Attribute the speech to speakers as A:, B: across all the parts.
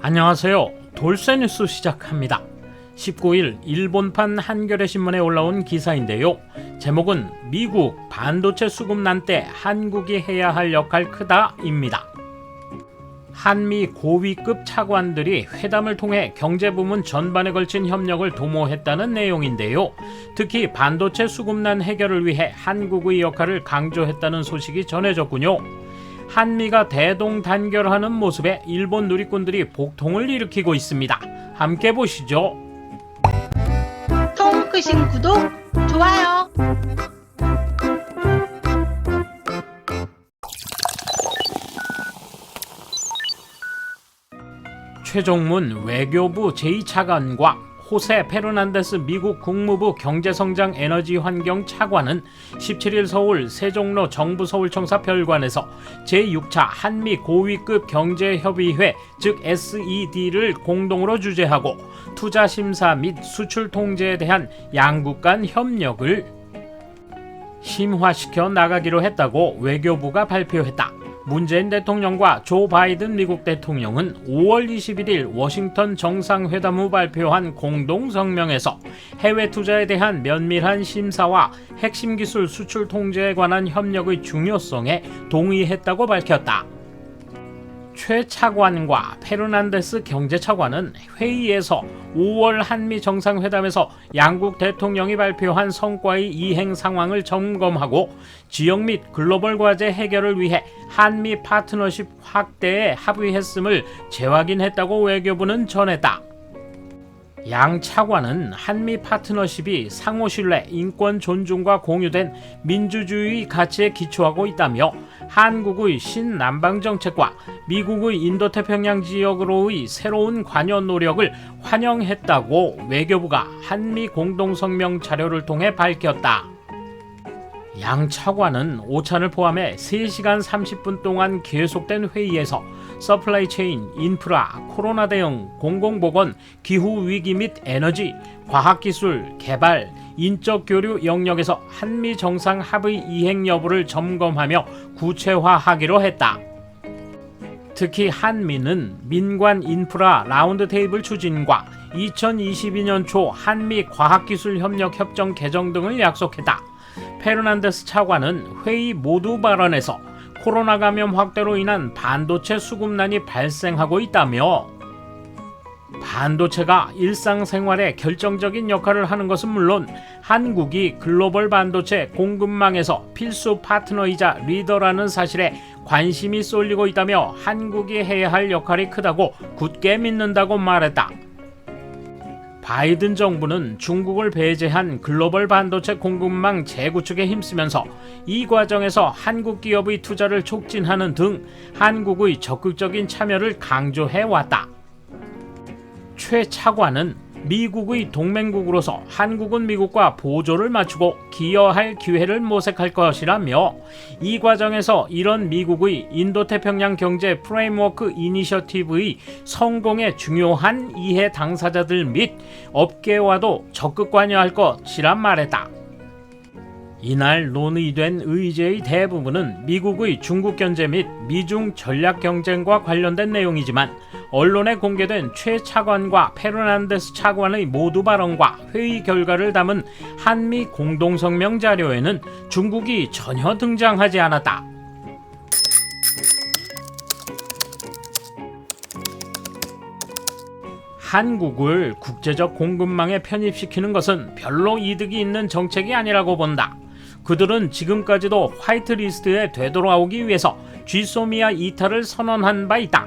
A: 안녕하세요. 돌쇠뉴스 시작합니다. 19일 일본판 한겨레 신문에 올라온 기사인데요. 제목은 미국 반도체 수급난 때 한국이 해야 할 역할 크다입니다. 한미 고위급 차관들이 회담을 통해 경제부문 전반에 걸친 협력을 도모했다는 내용인데요. 특히 반도체 수급난 해결을 위해 한국의 역할을 강조했다는 소식이 전해졌군요. 한미가 대동단결하는 모습에 일본 누리꾼들이 복통을 일으키고 있습니다. 함께 보시죠.
B: 통 끄신 구독, 좋아요.
A: 최종문 외교부 제2차관과 호세 페르난데스 미국 국무부 경제성장 에너지 환경 차관은 17일 서울 세종로 정부서울청사 별관에서 제6차 한미 고위급 경제협의회 즉 SED를 공동으로 주재하고 투자심사 및 수출 통제에 대한 양국 간 협력을 심화시켜 나가기로 했다고 외교부가 발표했다. 문재인 대통령과 조 바이든 미국 대통령은 5월 21일 워싱턴 정상회담 후 발표한 공동성명에서 해외 투자에 대한 면밀한 심사와 핵심 기술 수출 통제에 관한 협력의 중요성에 동의했다고 밝혔다. 최 차관과 페르난데스 경제차관은 회의에서 5월 한미 정상회담에서 양국 대통령이 발표한 성과의 이행 상황을 점검하고 지역 및 글로벌 과제 해결을 위해 한미 파트너십 확대에 합의했음을 재확인했다고 외교부는 전했다. 양 차관은 한미 파트너십이 상호 신뢰, 인권 존중과 공유된 민주주의 가치에 기초하고 있다며 한국의 신남방 정책과 미국의 인도태평양 지역으로의 새로운 관여 노력을 환영했다고 외교부가 한미 공동성명 자료를 통해 밝혔다. 양 차관은 오찬을 포함해 3시간 30분 동안 계속된 회의에서 서플라이 체인, 인프라, 코로나 대응, 공공보건, 기후위기 및 에너지, 과학기술, 개발, 인적 교류 영역에서 한미 정상 합의 이행 여부를 점검하며 구체화하기로 했다. 특히 한미는 민관 인프라 라운드 테이블 추진과 2022년 초 한미 과학기술 협력 협정 개정 등을 약속했다. 페르난데스 차관은 회의 모두 발언에서 코로나 감염 확대로 인한 반도체 수급난이 발생하고 있다며 반도체가 일상생활에 결정적인 역할을 하는 것은 물론 한국이 글로벌 반도체 공급망에서 필수 파트너이자 리더라는 사실에 관심이 쏠리고 있다며 한국이 해야 할 역할이 크다고 굳게 믿는다고 말했다. 바이든 정부는 중국을 배제한 글로벌 반도체 공급망 재구축에 힘쓰면서 이 과정에서 한국 기업의 투자를 촉진하는 등 한국의 적극적인 참여를 강조해왔다. 최 차관은 미국의 동맹국으로서 한국은 미국과 보조를 맞추고 기여할 기회를 모색할 것이라며 이 과정에서 이런 미국의 인도태평양 경제 프레임워크 이니셔티브의 성공에 중요한 이해 당사자들 및 업계와도 적극 관여할 것이라 말했다. 이날 논의된 의제의 대부분은 미국의 중국 견제 및 미중 전략 경쟁과 관련된 내용이지만 언론에 공개된 최 차관과 페르난데스 차관의 모두 발언과 회의 결과를 담은 한미 공동성명 자료에는 중국이 전혀 등장하지 않았다. 한국을 국제적 공급망에 편입시키는 것은 별로 이득이 있는 정책이 아니라고 본다. 그들은 지금까지도 화이트리스트에 되돌아오기 위해서 쥐소미아 이탈을 선언한 바 있다.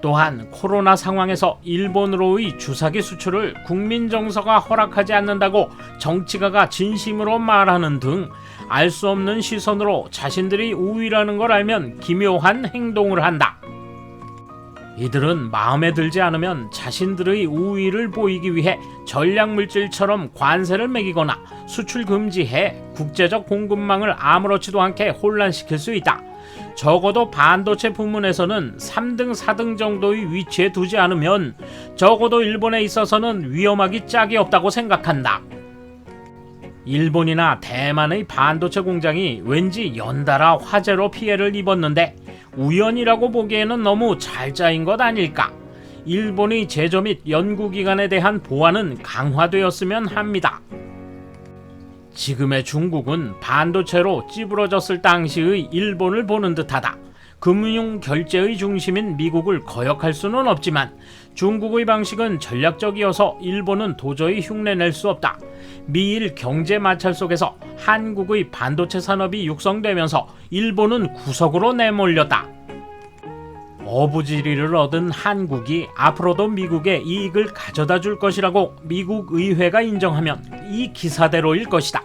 A: 또한 코로나 상황에서 일본으로의 주사기 수출을 국민 정서가 허락하지 않는다고 정치가가 진심으로 말하는 등 알 수 없는 시선으로 자신들이 우위라는 걸 알면 기묘한 행동을 한다. 이들은 마음에 들지 않으면 자신들의 우위를 보이기 위해 전략물질처럼 관세를 매기거나 수출 금지해 국제적 공급망을 아무렇지도 않게 혼란시킬 수 있다. 적어도 반도체 부문에서는 3등, 4등 정도의 위치에 두지 않으면 적어도 일본에 있어서는 위험하기 짝이 없다고 생각한다. 일본이나 대만의 반도체 공장이 왠지 연달아 화재로 피해를 입었는데 우연이라고 보기에는 너무 잘 짜인 것 아닐까. 일본의 제조 및 연구기관에 대한 보안은 강화되었으면 합니다. 지금의 중국은 반도체로 찌부러졌을 당시의 일본을 보는 듯하다. 금융 결제의 중심인 미국을 거역할 수는 없지만 중국의 방식은 전략적이어서 일본은 도저히 흉내낼 수 없다. 미일 경제 마찰 속에서 한국의 반도체 산업이 육성되면서 일본은 구석으로 내몰렸다. 어부지리를 얻은 한국이 앞으로도 미국에 이익을 가져다 줄 것이라고 미국 의회가 인정하면 이 기사대로일 것이다.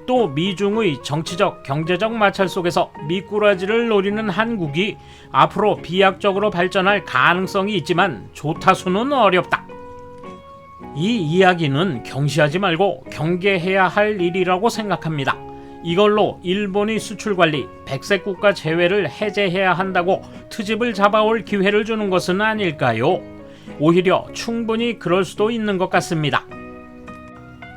A: 또 미중의 정치적, 경제적 마찰 속에서 미꾸라지를 노리는 한국이 앞으로 비약적으로 발전할 가능성이 있지만 조타수는 어렵다. 이 이야기는 경시하지 말고 경계해야 할 일이라고 생각합니다. 이걸로 일본의 수출관리, 백색 국가 제외를 해제해야 한다고 트집을 잡아올 기회를 주는 것은 아닐까요? 오히려 충분히 그럴 수도 있는 것 같습니다.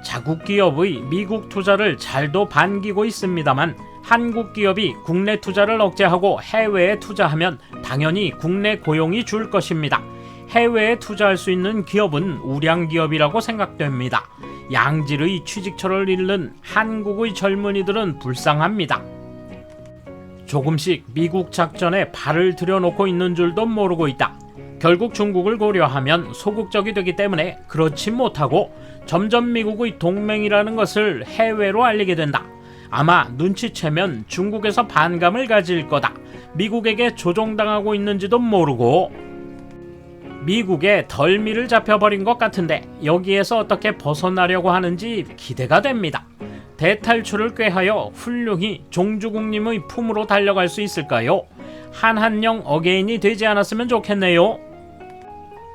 A: 자국 기업의 미국 투자를 잘도 반기고 있습니다만 한국 기업이 국내 투자를 억제하고 해외에 투자하면 당연히 국내 고용이 줄 것입니다. 해외에 투자할 수 있는 기업은 우량 기업이라고 생각됩니다. 양질의 취직처를 잃는 한국의 젊은이들은 불쌍합니다. 조금씩 미국 작전에 발을 들여놓고 있는 줄도 모르고 있다. 결국 중국을 고려하면 소극적이 되기 때문에 그렇지 못하고 점점 미국의 동맹이라는 것을 해외로 알리게 된다. 아마 눈치채면 중국에서 반감을 가질 거다. 미국에게 조종당하고 있는지도 모르고 미국에 덜미를 잡혀버린 것 같은데 여기에서 어떻게 벗어나려고 하는지 기대가 됩니다. 대탈출을 꾀하여 훌륭히 종주국님의 품으로 달려갈 수 있을까요? 한한령 어게인이 되지 않았으면 좋겠네요.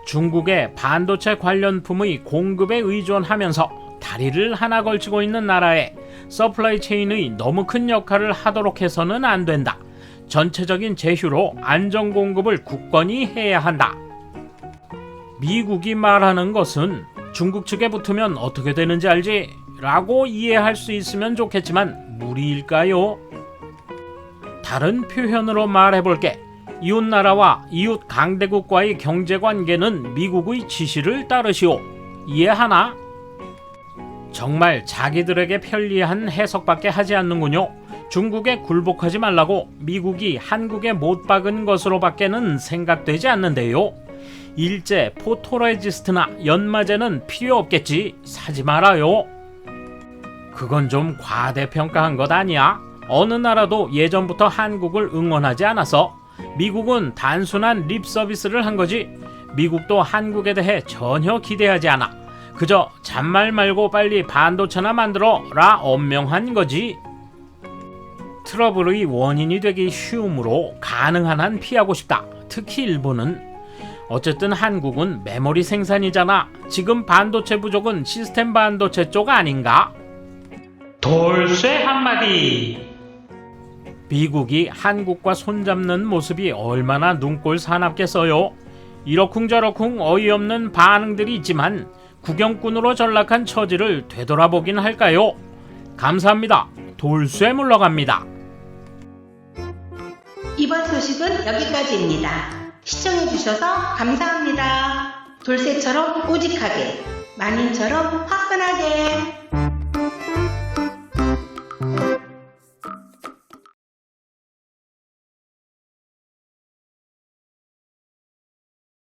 A: 중국의 반도체 관련품의 공급에 의존하면서 다리를 하나 걸치고 있는 나라에 서플라이 체인의 너무 큰 역할을 하도록 해서는 안 된다. 전체적인 제휴로 안정 공급을 굳건히 해야 한다. 미국이 말하는 것은 중국 측에 붙으면 어떻게 되는지 알지? 라고 이해할 수 있으면 좋겠지만 무리일까요? 다른 표현으로 말해볼게. 이웃나라와 이웃 강대국과의 경제관계는 미국의 지시를 따르시오. 이해하나? 정말 자기들에게 편리한 해석밖에 하지 않는군요. 중국에 굴복하지 말라고 미국이 한국에 못 박은 것으로밖에는 생각되지 않는데요. 일제, 포토레지스트나 연마제는 필요 없겠지. 사지 말아요. 그건 좀 과대평가한 것 아니야? 어느 나라도 예전부터 한국을 응원하지 않아서 미국은 단순한 립 서비스를 한 거지. 미국도 한국에 대해 전혀 기대하지 않아. 그저 잔말 말고 빨리 반도체나 만들어라 엄명한 거지. 트러블의 원인이 되기 쉬우므로 가능한 한 피하고 싶다. 특히 일본은. 어쨌든 한국은 메모리 생산이잖아. 지금 반도체 부족은 시스템 반도체 쪽 아닌가? 돌쇠 한마디. 미국이 한국과 손잡는 모습이 얼마나 눈꼴 사납겠어요. 이러쿵저러쿵 어이없는 반응들이 있지만 구경꾼으로 전락한 처지를 되돌아보긴 할까요? 감사합니다. 돌쇠 물러갑니다.
B: 이번 소식은 여기까지입니다. 시청해주셔서 감사합니다. 돌쇠처럼 우직하게, 마님처럼 화끈하게